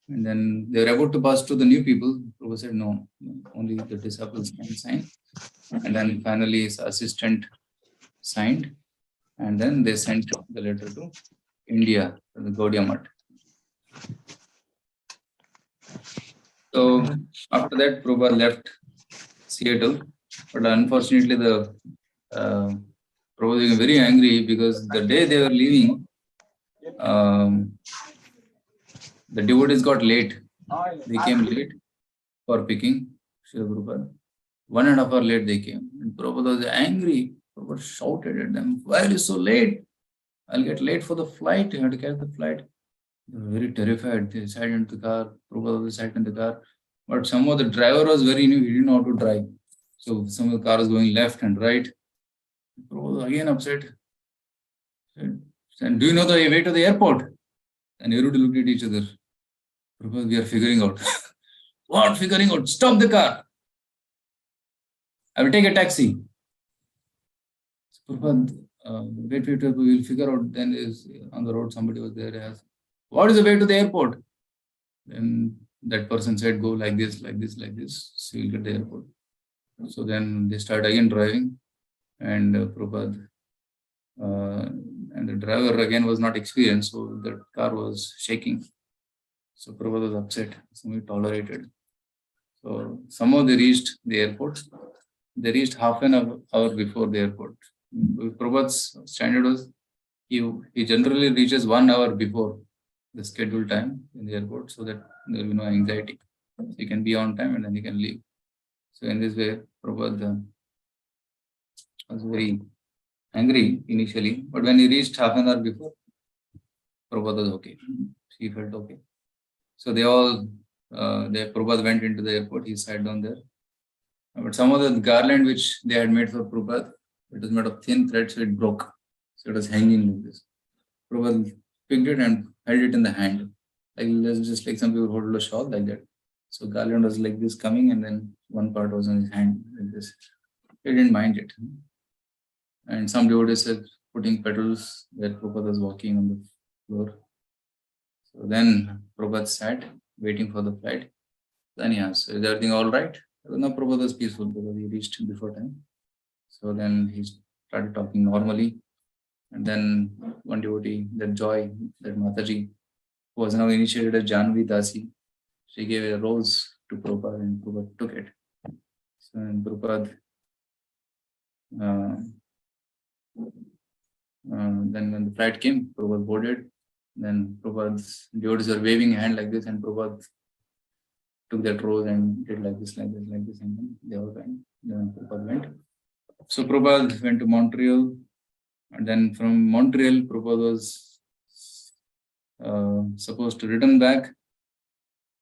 And then they were about to pass to the new people. Prabhupada said, no, only the disciples can sign. And then finally his assistant signed. And then they sent the letter to India, to the Gaudiya Math. So after that, Prabhupada left Seattle. But unfortunately, the Prabhupada became very angry because the day they were leaving, the devotees got late. They came late for picking Srila Prabhupada. 1.5 hours late they came. And Prabhupada was angry. Prabhupada shouted at them, "Why are you so late? I'll get late for the flight. You have to catch the flight." They were very terrified. They sat into the car. Prabhupada was sat in the car. But somehow the driver was very new. He didn't know how to drive. So some of the car was going left and right. Prabhupada was again upset. Said, "Do you know the way to the airport?" And everybody looked at each other. Prabhupada, "We are figuring out." "What figuring out? Stop the car. I will take a taxi." Prabhupada, wait, we'll figure out. Then is on the road, somebody was there. Asked, "What is the way to the airport?" Then that person said, "Go like this, like this, like this. So you'll get the airport." So then they started again driving, and Prabhupada, and the driver again was not experienced, so the car was shaking. So Prabhupada was upset. So we tolerated. So somehow they reached the airport. They reached half an hour before the airport. Prabhupada's standard was he generally reaches 1 hour before the scheduled time in the airport, so that there will be no anxiety. So he can be on time and then he can leave. So in this way, Prabhupada was very angry initially, but when he reached half an hour before, Prabhupada was okay. He felt okay. So they all, Prabhupada went into the airport. He sat down there. But some of the garland which they had made for Prabhupada, it was made of thin thread, so it broke. So it was hanging like this. Prabhupada picked it and held it in the hand. Like just like some people hold a shawl like that. So garland was like this coming, and then one part was on his hand like this. He didn't mind it. And some devotees said putting petals where Prabhupada was walking on the floor. So then Prabhupada sat waiting for the flight. Then he asked, "Is everything all right?" No, Prabhupada was peaceful because he reached before time. So then he started talking normally. And then one devotee, that Joy, that Mataji, who was now initiated as Janvi Dasi, she gave a rose to Prabhupada and Prabhupada took it. So then Prabhupada, then when the flight came, Prabhupada boarded. Then Prabhupada's devotees were waving a hand like this, and Prabhupada took that rose and did like this, like this, like this, and then they all went. Then Prabhupada went. So Prabhupada went to Montreal, and then from Montreal, Prabhupada was supposed to return back.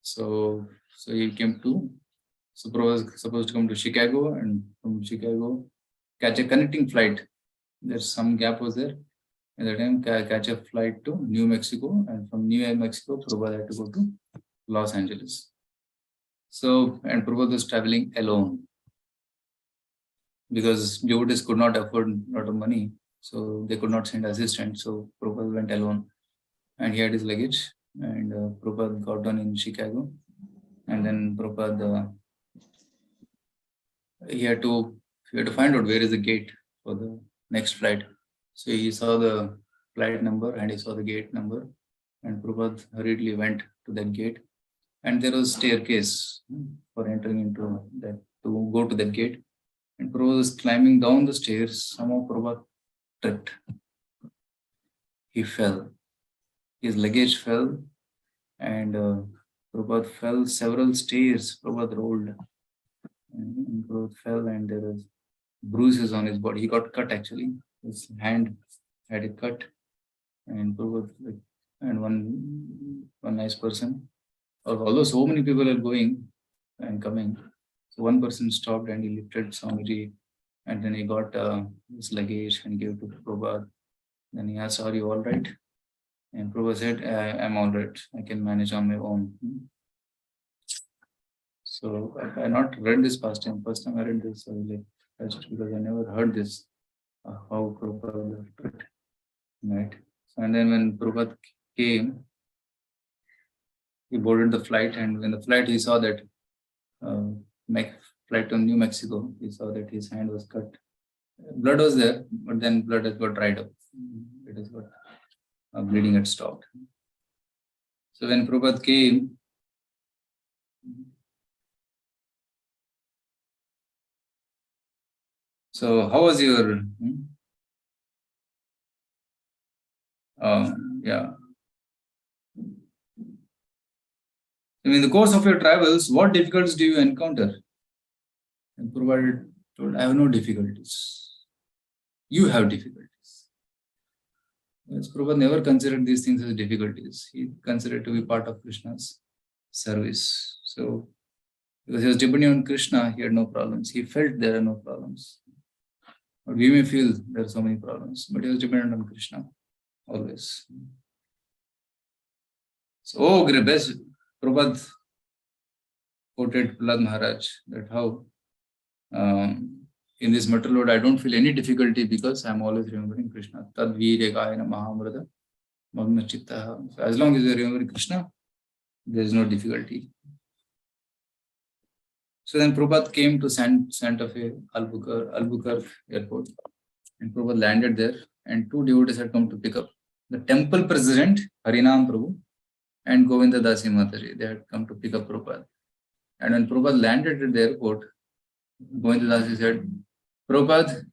So he came to, so Prabhupada was supposed to come to Chicago, and from Chicago, catch a connecting flight. There's some gap was there. At that time, catch a flight to New Mexico, and from New Mexico, Prabhupada had to go to Los Angeles. So, and Prabhupada was traveling alone because devotees could not afford a lot of money, so they could not send assistants. So Prabhupada went alone, and he had his luggage, and Prabhupada got down in Chicago, and then Prabhupada he had to find out where is the gate for the next flight. So he saw the flight number and he saw the gate number, and Prabhupada hurriedly went to that gate, and there was a staircase for entering into that to go to that gate. And Prabhupada was climbing down the stairs. Somehow Prabhupada tripped. He fell. His luggage fell, and Prabhupada fell several stairs. Prabhupada rolled, and Prabhupada fell, and there was bruises on his body. He got cut actually. His hand had a cut, and Prabhupada, and one nice person. Although so many people are going and coming, so one person stopped and he lifted Swamiji, and then he got his luggage and gave to Prabhupada. Then he asked, "Are you all right?" And Prabhupada said, "I'm all right. I can manage on my own." So I had not read this past time. First time I read this, I was like touched because I never heard this, how Prabhupada left it. Right. And then when Prabhupada came, he boarded the flight, and when the flight he saw that flight to New Mexico, he saw that his hand was cut. Blood was there, but then blood has got dried up. It has got bleeding had stopped. So when Prabhupada came, so how was your Yeah. In the course of your travels, what difficulties do you encounter? And Prabhupada told, I have no difficulties. You have difficulties. Yes, Prabhupada never considered these things as difficulties. He considered to be part of Krishna's service. So, because he was depending on Krishna, he had no problems. He felt there are no problems. But we may feel there are so many problems, but he was dependent on Krishna always. So, best Prabhupada quoted Prahlad Maharaj that how in this material world I don't feel any difficulty because I'm always remembering Krishna. Tad virekayana mahamrata magna chitta. So as long as you remember Krishna, there is no difficulty. So then Prabhupada came to Santa Fe, Albuquerque airport, and Prabhupada landed there, and two devotees had come to pick up the temple president, Harinam Prabhu, and Govinda Dasi Mataji. They had come to pick up Prabhupada. And when Prabhupada landed at the airport, Govinda Dasi said, Prabhupada,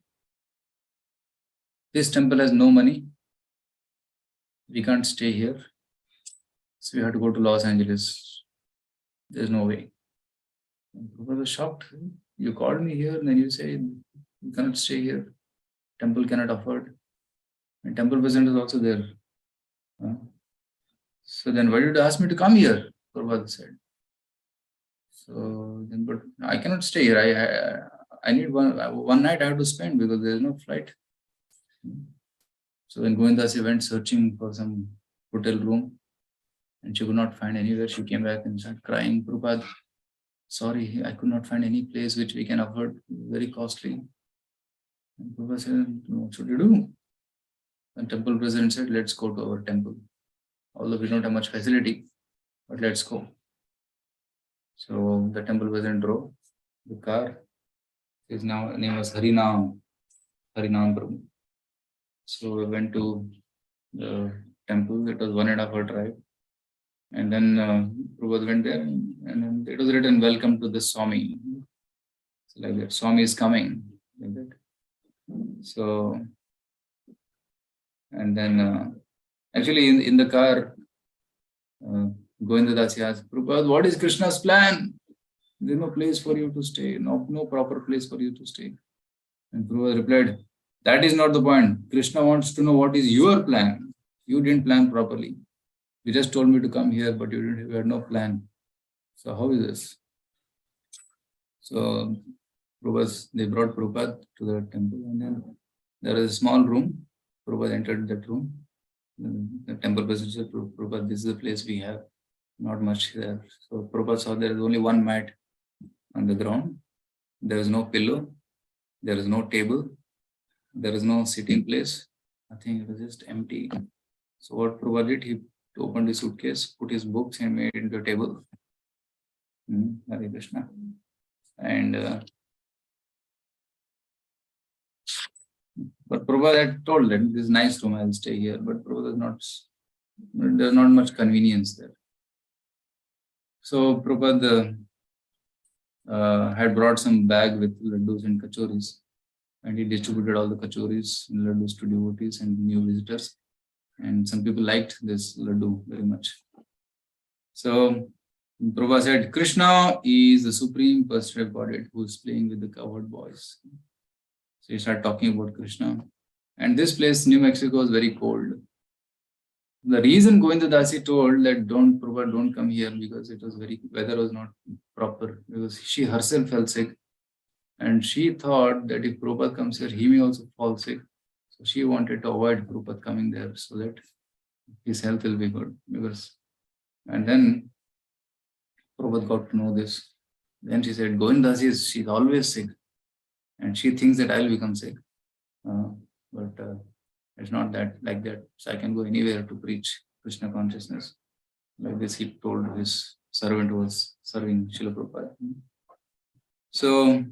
this temple has no money. We can't stay here. So we have to go to Los Angeles. There's no way. And Prabhupada was shocked. You called me here and then you say you cannot stay here. Temple cannot afford. And temple president is also there. So then why did you ask me to come here? Prabhupada said. So then, but I cannot stay here. I need one night I have to spend because there is no flight. So when Govindasi went searching for some hotel room and she could not find anywhere, she came back and started crying. Prabhupada, sorry, I could not find any place which we can afford, very costly. And Prabhupada said, what should you do? And temple president said, let's go to our temple. Although we don't have much facility, but let's go. So the temple president drove the car. His name was Harinam Prabhu. So we went to the temple. It was 1.5 hour drive. And then Prabhupada went there and then it was written, welcome to the Swami. So like that, Swami is coming. Like that. So, and then actually in the car, Govinda Dasi asked, Prabhupada, what is Krishna's plan? There is no place for you to stay, no proper place for you to stay. And Prabhupada replied, that is not the point. Krishna wants to know what is your plan. You didn't plan properly. You just told me to come here, but you had no plan. So how is this? So they brought Prabhupada to the temple, and then there was a small room. Prabhupada entered that room. The temple president said, Prabhupada, this is the place we have. Not much there. So Prabhupada saw there is only one mat on the ground. There is no pillow. There is no table. There is no sitting place. Nothing. It was just empty. So what Prabhupada did, he opened his suitcase, put his books and made it into a table. Hare Krishna. And but Prabhupada had told them, this is nice room, I'll stay here. But Prabhupada there's not much convenience there. So Prabhupada had brought some bag with laddus and kachoris, and he distributed all the kachoris and laddus to devotees and new visitors. And some people liked this laddu very much. So Prabhupada said, Krishna is the supreme personal Godhead who is playing with the cowherd boys. So he started talking about Krishna. And this place, New Mexico, was very cold. The reason Govinda Dasi told that Prabhupada don't come here because weather was not proper, because she herself fell sick. And she thought that if Prabhupada comes here, he may also fall sick. So she wanted to avoid Prabhupada coming there so that his health will be good. And then Prabhupada got to know this. Then she said, Govinda Dasi, she's always sick. And she thinks that I'll become sick. But it's not that like that. So I can go anywhere to preach Krishna consciousness. Like this, he told his servant who was serving Srila Prabhupada. So,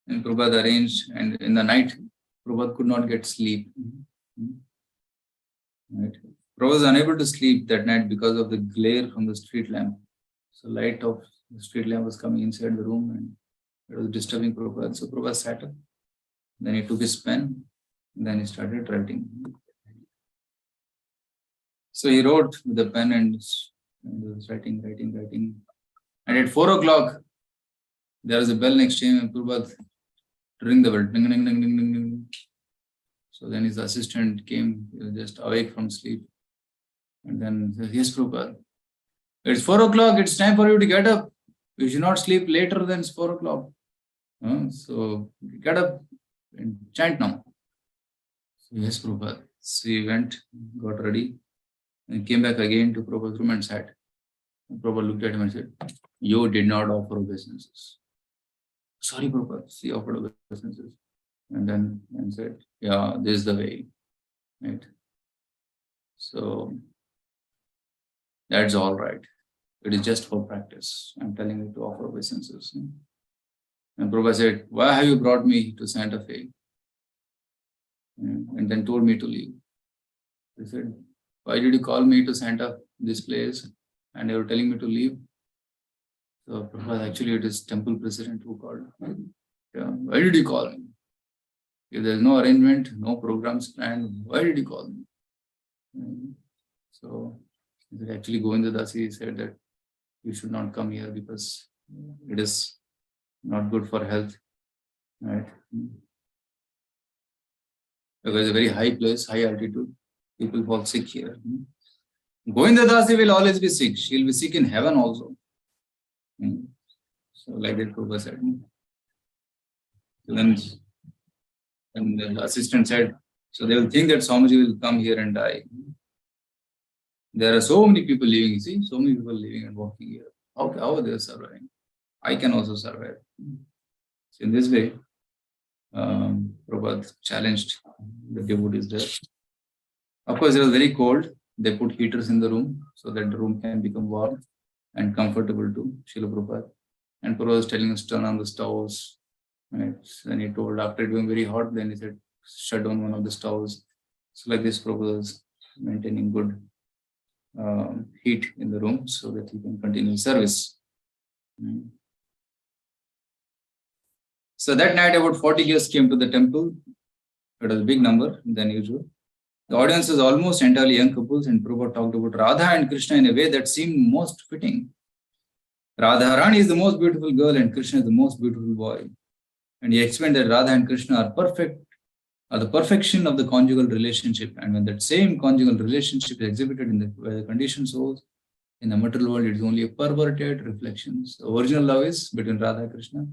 and Prabhupada arranged, and in the night, Prabhupada could not get sleep. Right? Prabhupada was unable to sleep that night because of the glare from the street lamp. So light of the street lamp was coming inside the room and it was disturbing Prabhupada. So Prabhupada sat up. Then he took his pen. Then he started writing. So he wrote with a pen and was writing. And at 4 o'clock, there was a bell next to him, and Prabhupada ring the bell. Ding, ding, ding, ding, ding, ding. So then his assistant came, he was just awake from sleep. And then he said, yes, Prabhupada, it's 4 o'clock, it's time for you to get up. You should not sleep later than 4 o'clock. So get up and chant now. So, yes, Prabhupada. So he went, got ready, and came back again to Prabhupada's room and sat. And Prabhupada looked at him and said, you did not offer obeisances. Sorry, Prabhupada, he offered obeisances. And then said, yeah, this is the way. Right? So that's all right. It is just for practice. I'm telling you to offer obeisances. And Prabhupada said, why have you brought me to Santa Fe? And then told me to leave. He said, why did you call me to Santa, this place, and you were telling me to leave? So Prabhupada, actually it is temple president who called. Yeah, why did you call me? If there is no arrangement, no programs planned, why did you call me? So actually Govinda Dasi said that you should not come here because it is not good for health. Right? Because it's a very high place, high altitude. People fall sick here. Govinda Dasi will always be sick. She will be sick in heaven also. So like that Prabhupada said. So then and the assistant said, so they will think that Swamiji will come here and die. There are so many people living, you see, so many people living and walking here. How are they surviving? I can also survive. So in this way, Prabhupada challenged the devotees there. Of course, it was very cold. They put heaters in the room so that the room can become warm and comfortable to Srila Prabhupada. And Prabhupada was telling us to turn on the stoves. Right? Then he told, after it being very hot, then he said, shut down one of the stoves. So like this, Prabhupada was maintaining good heat in the room so that he can continue service. So that night, about 40 guests came to the temple. It was a big number than usual. The audience was almost entirely young couples, and Prabhupada talked about Radha and Krishna in a way that seemed most fitting. Radharani is the most beautiful girl and Krishna is the most beautiful boy. And he explained that Radha and Krishna are the perfection of the conjugal relationship. And when that same conjugal relationship is exhibited in the conditioned souls, in the material world, it is only a perverted reflection. The original love is between Radha and Krishna.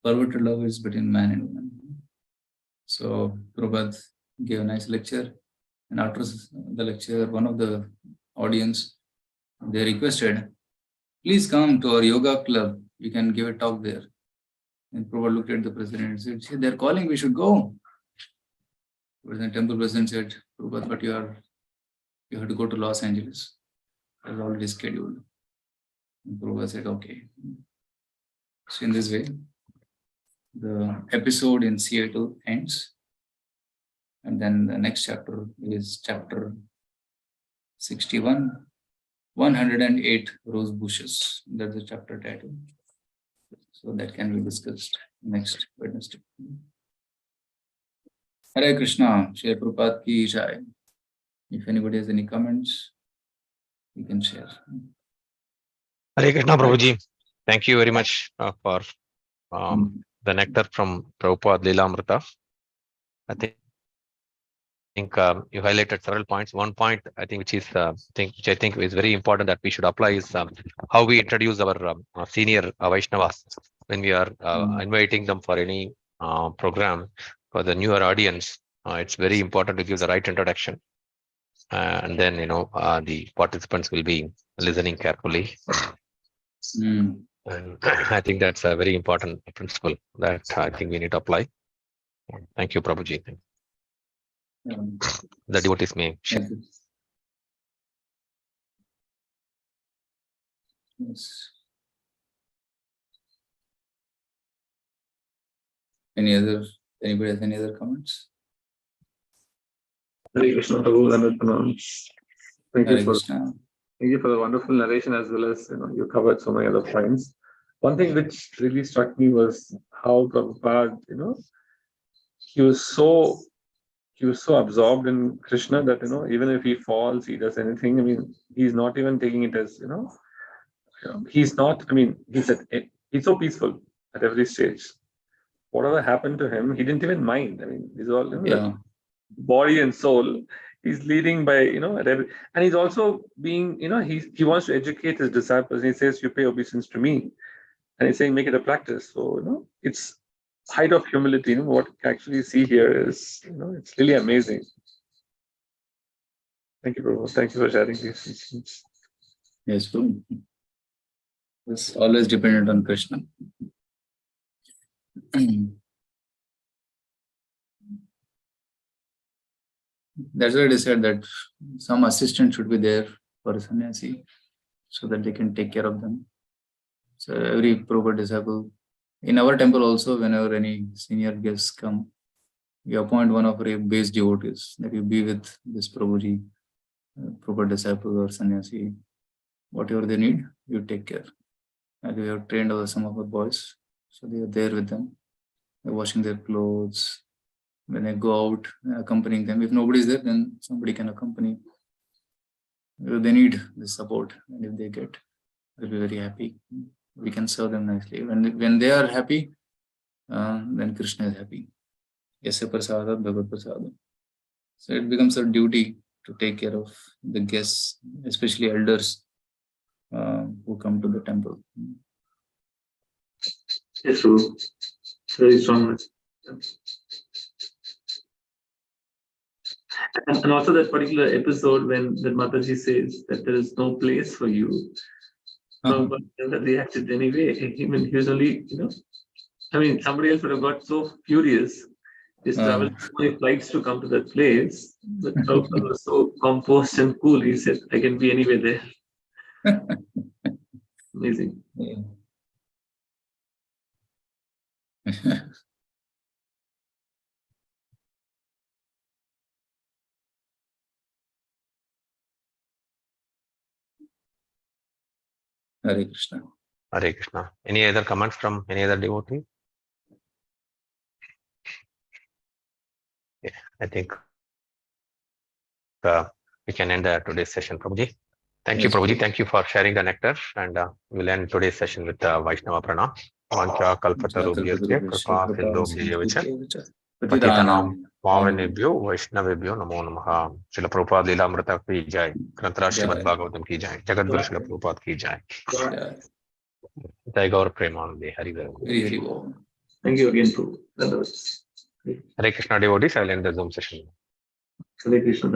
Perverted love is between man and woman. So Prabhupada gave a nice lecture. And after the lecture, one of the audience, they requested, please come to our yoga club. You can give a talk there. And Prabhupada looked at the president and said, they're calling, we should go. But the temple president said, Prabhupada, but you have to go to Los Angeles. It was already scheduled. And Prabhupada said, okay. So in this way, the episode in Seattle ends. And then the next chapter is chapter 61, 108 Rose Bushes. That's the chapter title. So that can be discussed next Wednesday. Hare Krishna, Shri Prabhupada ki jai. If anybody has any comments, you can share. Hare Krishna, Prabhuji. Thank you very much for the nectar from Prabhupada Lilamrtha. I think you highlighted several points. One point I think which I think is very important that we should apply is how we introduce our senior Vaishnavas when we are inviting them for any program for the newer audience. It's very important to give the right introduction, and then the participants will be listening carefully. And I think that's a very important principle that I think we need to apply. Thank you, Prabhuji. The devotees may share. Yes. Anybody has any other comments? Hare Krishna, Prabhu. Thank you for the wonderful narration, as well as you covered so many other points. One thing which really struck me was how Prabhupada, he was he was so absorbed in Krishna that, even if he falls, he does anything. I mean, he's not even taking it as, he's not, he's so peaceful at every stage. Whatever happened to him, he didn't even mind. I mean, he's all, body and soul. He's leading by, at every, and he's also being, he wants to educate his disciples. And he says, you pay obeisance to me. And he's saying, make it a practice. So, it's height of humility. What you actually see here is, it's really amazing. Thank you, Prabhu. Thank you for sharing these teachings. Yes, Prabhu. It's always dependent on Krishna. That's why they said that some assistant should be there for a sannyasi so that they can take care of them. So every Prabhupada disciple, in our temple also, whenever any senior guests come, you appoint one of our base devotees that you be with this Prabhuji, Prabhupada disciple or sannyasi. Whatever they need, you take care. And we have trained some of our boys, so they are there with them. They're washing their clothes. When they go out, accompanying them. If nobody is there, then somebody can accompany. They need the support, and if they get, they'll be very happy. We can serve them nicely. When they are happy, then Krishna is happy. Yasya prasada bhagavad prasada. So it becomes our duty to take care of the guests, especially elders who come to the temple. Yes, true. Very strong. And also that particular episode when Mataji says that there is no place for you. But reacted anyway. He was only, somebody else would have got so furious. He's traveled so many flights to come to that place. But Prabhupada was so composed and cool. He said, I can be anywhere there. Amazing. Yeah. Hare Krishna. Hare Krishna. Any other comments from any other devotee? Yeah, I think we can end today's session, Prabhuji. Thank you, Prabhuji. Thank you for sharing the nectar. And we'll end today's session with Vaishnava Pranam. Vancha kalpatarubhyasya kripa sindhubhyacha patitanam pavanebhyo vaishnavebhyo namo namaha. Srila Prabhupada Lilamrtha ki jai. Granthara Srimad Bhagavatam ki jai. Jagat Guru Srila Prabhupada ki jai. Jai Gaur Premanande. Hari Hari. Thank you again, Prabhu. Hare Krishna devotees. I will end the Zoom session. Hare Krishna.